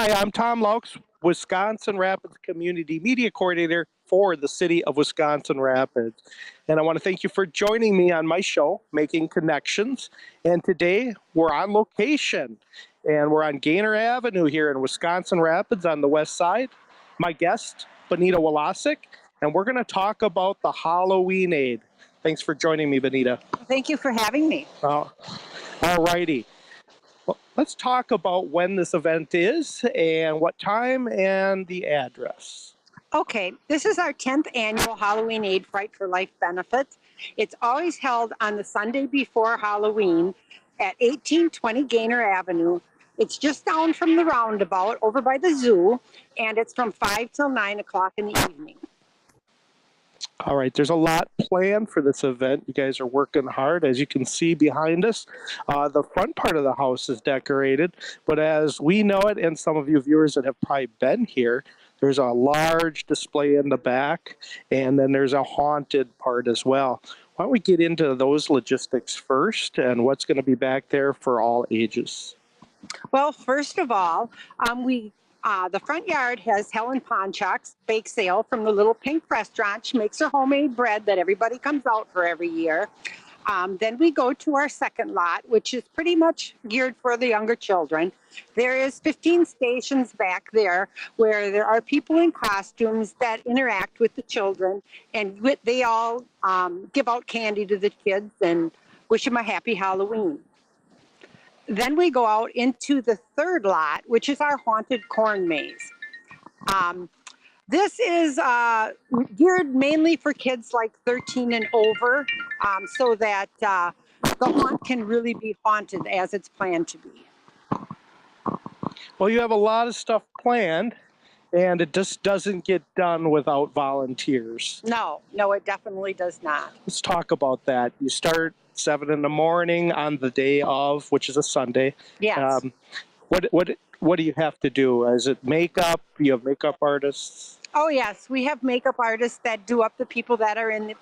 Hi, I'm Tom Laux, Wisconsin Rapids Community Media Coordinator for the City of Wisconsin Rapids. And I want to thank you for joining me on my show, Making Connections. And today we're on location and we're on Gaynor Avenue here in Wisconsin Rapids on the west side. My guest, Benita Walasik, and we're going to talk about the Halloween Aid. Thanks for joining me, Benita. Thank you for having me. All righty. Well, let's talk about when this event is and what time and the address. Okay, this is our 10th annual Halloween Aid Fright for Life benefit. It's always held on the Sunday before Halloween at 1820 Gaynor Avenue. It's just down from the roundabout over by the zoo, and it's from 5 till 9 o'clock in the evening. All right, there's a lot planned for this event. You guys are working hard. As you can see behind us, the front part of the house is decorated, but as we know it, and some of you viewers that have probably been here, there's a large display in the back, and then there's a haunted part as well. Why don't we get into those logistics first and what's going to be back there for all ages? Well, first of all, the front yard has Helen Ponchak's bake sale from the Little Pink Restaurant. She makes her homemade bread that everybody comes out for every year. Then we go to our second lot, which is pretty much geared for the younger children. There is 15 stations back there where there are people in costumes that interact with the children, and they all give out candy to the kids and wish them a happy Halloween. Then we go out into the third lot, which is our haunted corn maze. This is geared mainly for kids like 13 and over, so that the haunt can really be haunted as it's planned to be. Well, you have a lot of stuff planned, and it just doesn't get done without volunteers. No, it definitely does not. Let's talk about that. You start 7 in the morning on the day of, which is a Sunday. Yes. What do you have to do? Is it makeup? Do you have makeup artists? Oh, yes. We have makeup artists that do up the people that are in the,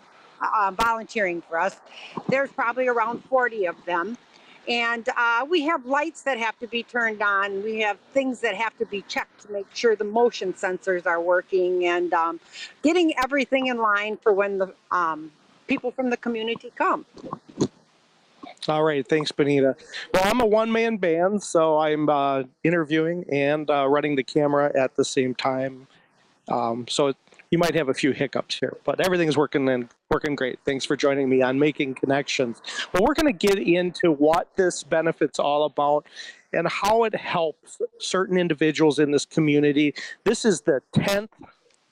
volunteering for us. There's probably around 40 of them. And we have lights that have to be turned on. We have things that have to be checked to make sure the motion sensors are working, and getting everything in line for when the people from the community come. All right, thanks, Benita. Well, I'm a one-man band, so I'm interviewing and running the camera at the same time. So you might have a few hiccups here, but everything's working great. Thanks for joining me on Making Connections. Well, we're going to get into what this benefit's all about and how it helps certain individuals in this community. This is the 10th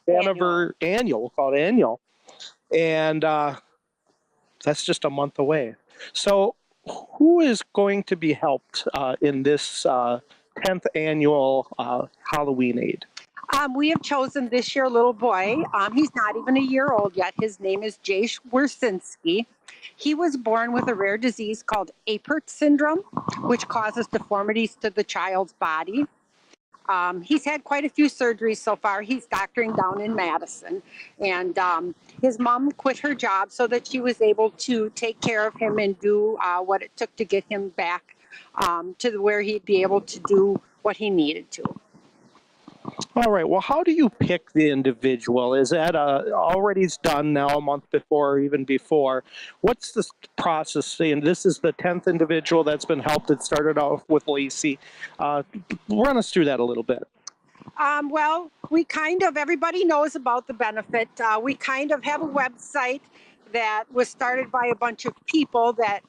annual, we'll call it annual, and that's just a month away. So who is going to be helped in this 10th annual Halloween Aid? We have chosen this year a little boy. He's not even a year old yet. His name is Jay Wersinski. He was born with a rare disease called Apert syndrome, which causes deformities to the child's body. He's had quite a few surgeries so far. He's doctoring down in Madison. And his mom quit her job so that she was able to take care of him and do what it took to get him back to where he'd be able to do what he needed to. All right. Well, how do you pick the individual? Is that already done now, a month before or even before? What's the process? And this is the 10th individual that's been helped. It started off with Lacey. Run us through that a little bit. Well, everybody knows about the benefit. We kind of have a website that was started by a bunch of people that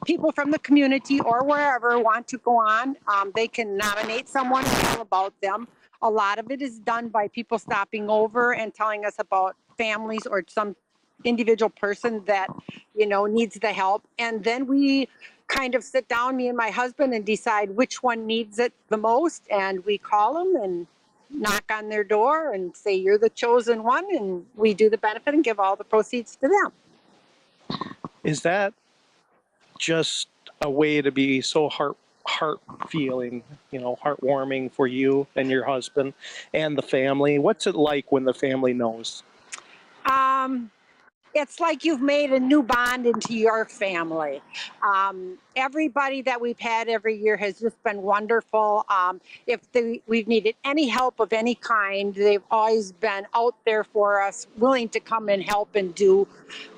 people from the community or wherever want to go on. They can nominate someone and tell about them. A lot of it is done by people stopping over and telling us about families or some individual person that, needs the help. And then we kind of sit down, me and my husband, and decide which one needs it the most. And we call them and knock on their door and say, you're the chosen one. And we do the benefit and give all the proceeds to them. Is that just a way to be so heart feeling, heartwarming for you and your husband and the family? What's it like when the family knows? It's like you've made a new bond into your family. Everybody that we've had every year has just been wonderful. We've needed any help of any kind, they've always been out there for us, willing to come and help and do.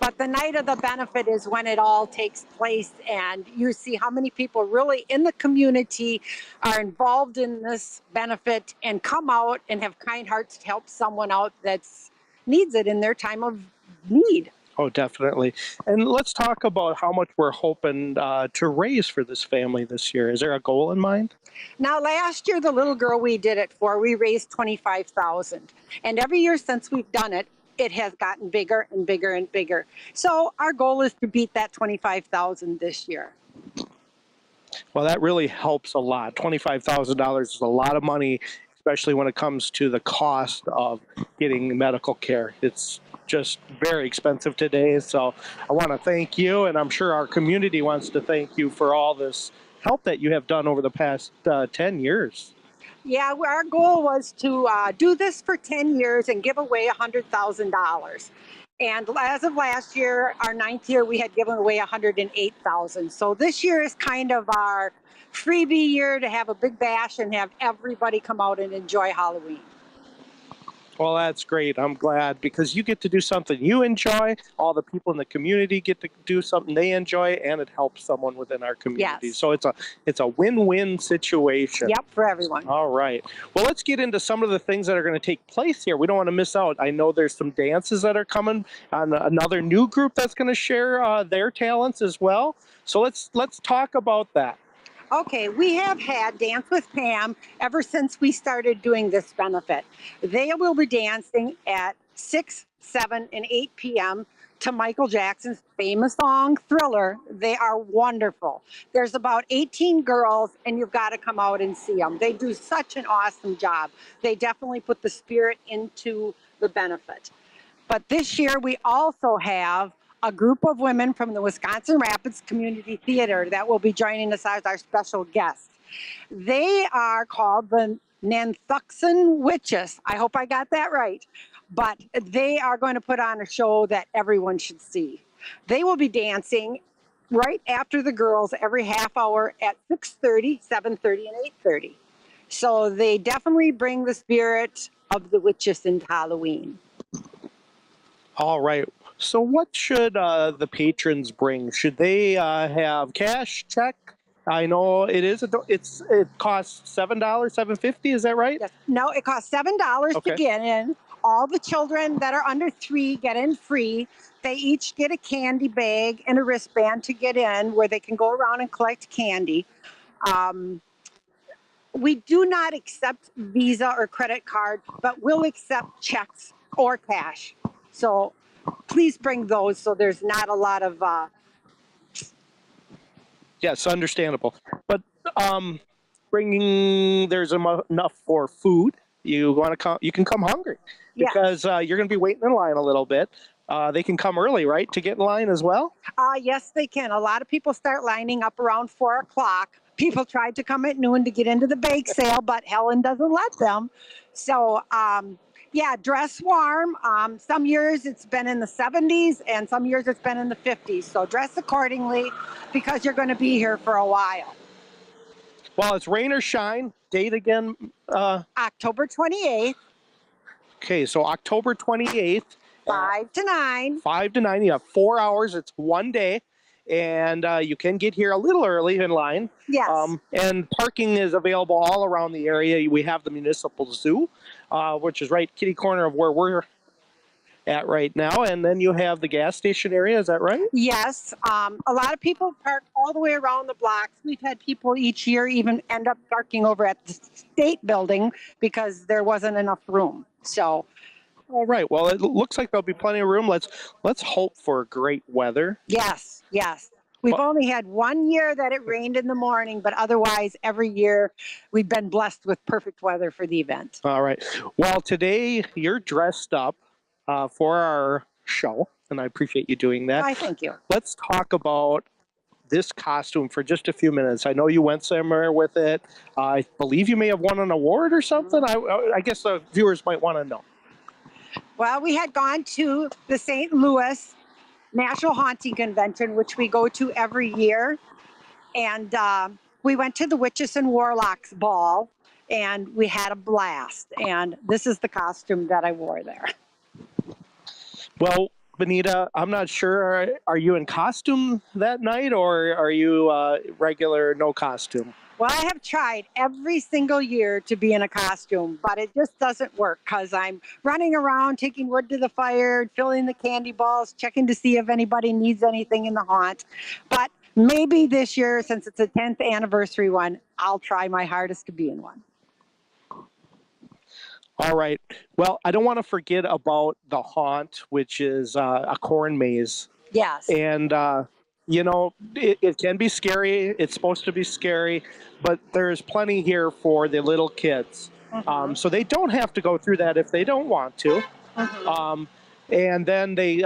But the night of the benefit is when it all takes place, and you see how many people really in the community are involved in this benefit and come out and have kind hearts to help someone out that's needs it in their time of need. Oh, definitely. And let's talk about how much we're hoping to raise for this family this year. Is there a goal in mind? Now, last year, the little girl we did it for, we raised 25,000, and every year since we've done it, it has gotten bigger and bigger and bigger. So our goal is to beat that 25,000 this year. Well, that really helps a lot. $25,000 is a lot of money, especially when it comes to the cost of getting medical care. It's just very expensive today. So I want to thank you, and I'm sure our community wants to thank you for all this help that you have done over the past 10 years. Yeah, our goal was to do this for 10 years and give away $100,000. And as of last year, our 9th year, we had given away 108,000. So this year is kind of our freebie year to have a big bash and have everybody come out and enjoy Halloween. Well, that's great. I'm glad because you get to do something you enjoy. All the people in the community get to do something they enjoy, and it helps someone within our community. Yes. So it's a win-win situation. Yep, for everyone. All right. Well, let's get into some of the things that are going to take place here. We don't want to miss out. I know there's some dances that are coming, and another new group that's going to share their talents as well. So let's talk about that. Okay, we have had Dance with Pam ever since we started doing this benefit. They will be dancing at 6, 7, and 8 p.m. to Michael Jackson's famous song, Thriller. They are wonderful. There's about 18 girls, and you've got to come out and see them. They do such an awesome job. They definitely put the spirit into the benefit. But this year, we also have a group of women from the Wisconsin Rapids Community Theater that will be joining us as our special guests. They are called the Nantuxan Witches. I hope I got that right. But they are going to put on a show that everyone should see. They will be dancing right after the girls every half hour at 6:30, 7:30, and 8:30. So they definitely bring the spirit of the witches into Halloween. All right. So what should the patrons bring? Should they have cash, check? I know it is. It costs $7, $7.50. Is that right? Yes. No, it costs $7 Okay. to get in. All the children that are under 3 get in free. They each get a candy bag and a wristband to get in, where they can go around and collect candy. We do not accept Visa or credit card, but we'll accept checks or cash. So please bring those, so there's not a lot of Yes, understandable. But bringing there's enough for food. You want to come? You can come hungry Yes. because you're going to be waiting in line a little bit. They can come early, right, to get in line as well? Yes, they can. A lot of people start lining up around 4 o'clock. People tried to come at noon to get into the bake sale, but Helen doesn't let them. So, yeah, dress warm. Some years it's been in the 70s, and some years it's been in the 50s. So dress accordingly because you're going to be here for a while. Well, it's rain or shine. Date again? October 28th. Okay, so October 28th. 5 to 9. 5 to 9. You have 4 hours. It's one day. And you can get here a little early in line. Yes. And parking is available all around the area. We have the municipal zoo, which is right kitty corner of where we're at right now. And then you have the gas station area. Is that right? Yes. A lot of people park all the way around the blocks. We've had people each year even end up parking over at the state building because there wasn't enough room. So. All right. Well, it looks like there'll be plenty of room. Let's hope for great weather. Yes, yes. We've only had 1 year that it rained in the morning, but otherwise every year we've been blessed with perfect weather for the event. All right. Well, today you're dressed up for our show, and I appreciate you doing that. Why, thank you. Let's talk about this costume for just a few minutes. I know you went somewhere with it. I believe you may have won an award or something. I guess the viewers might want to know. Well, we had gone to the St. Louis National Haunting Convention, which we go to every year. And we went to the Witches and Warlocks Ball, and we had a blast. And this is the costume that I wore there. Well, Benita, I'm not sure. Are you in costume that night, or are you regular no costume? Well, I have tried every single year to be in a costume, but it just doesn't work because I'm running around taking wood to the fire, filling the candy balls, checking to see if anybody needs anything in the haunt. But maybe this year, since it's a 10th anniversary one, I'll try my hardest to be in one. All right. Well, I don't want to forget about the haunt, which is a corn maze. Yes. And, it can be scary. It's supposed to be scary, but there's plenty here for the little kids. So they don't have to go through that if they don't want to. And then they,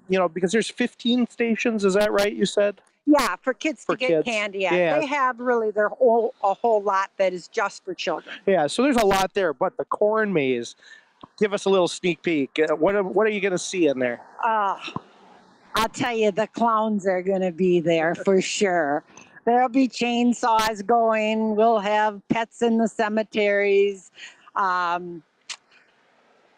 because there's 15 stations, is that right, you said? Yeah, for kids For to get kids. candy at. Yeah. They have really a whole lot that is just for children. Yeah, so there's a lot there, but the corn maze, give us a little sneak peek. What are you going to see in there? I'll tell you, the clowns are going to be there for sure. There'll be chainsaws going. We'll have pets in the cemeteries. I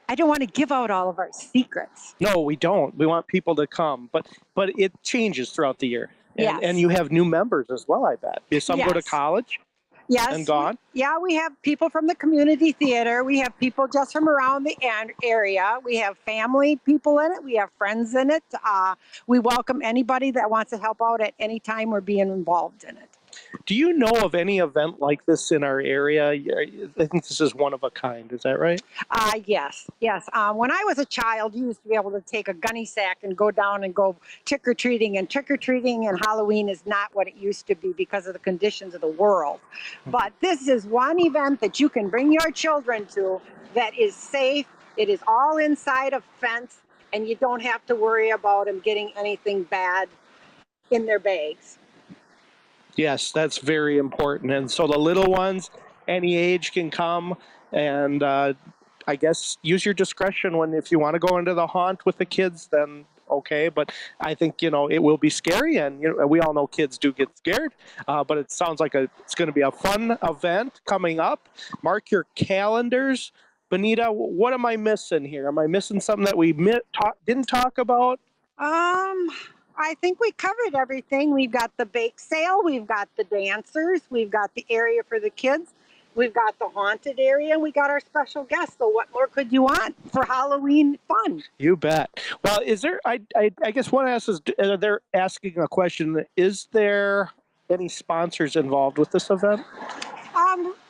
don't want to give out all of our secrets. No, we don't. We want people to come, but it changes throughout the year. Yes. And you have new members as well, I bet. Some go to Yes. college Yes. and gone. We have people from the community theater. We have people just from around the area. We have family people in it. We have friends in it. We welcome anybody that wants to help out at any time or being involved in it. Do you know of any event like this in our area? I think this is one of a kind. Is that right? Yes. When I was a child, you used to be able to take a gunny sack and go down and go trick-or-treating. And trick-or-treating and Halloween is not what it used to be because of the conditions of the world. But this is one event that you can bring your children to that is safe. It is all inside a fence, and you don't have to worry about them getting anything bad in their bags. Yes, that's very important. And so the little ones, any age can come, and I guess use your discretion if you want to go into the haunt with the kids, then okay. But I think, it will be scary, and we all know kids do get scared, but it sounds like it's going to be a fun event coming up. Mark your calendars. Benita, what am I missing here? Am I missing something that we didn't talk about? I think we covered everything. We've got the bake sale, we've got the dancers, we've got the area for the kids, we've got the haunted area, and we got our special guests. So what more could you want for Halloween fun? You bet. Well, is there, I guess one asks is, they're asking a question, is there any sponsors involved with this event?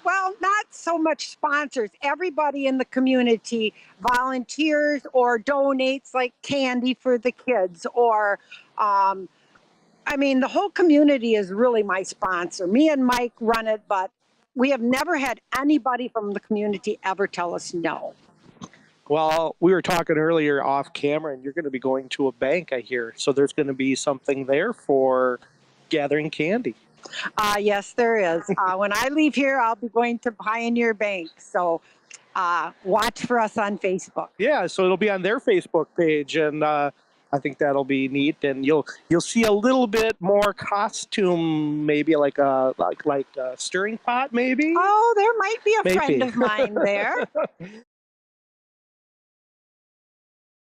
Well, not so much sponsors. Everybody in the community volunteers or donates like candy for the kids or the whole community is really my sponsor. Me and Mike run it, but we have never had anybody from the community ever tell us no. Well, we were talking earlier off camera, and you're going to be going to a bank, I hear. So there's going to be something there for gathering candy. Yes, there is. When I leave here, I'll be going to Pioneer Bank. So watch for us on Facebook. Yeah, so it'll be on their Facebook page, and I think that'll be neat. And you'll see a little bit more costume, maybe like a stirring pot, maybe. Oh, there might be a friend of mine there.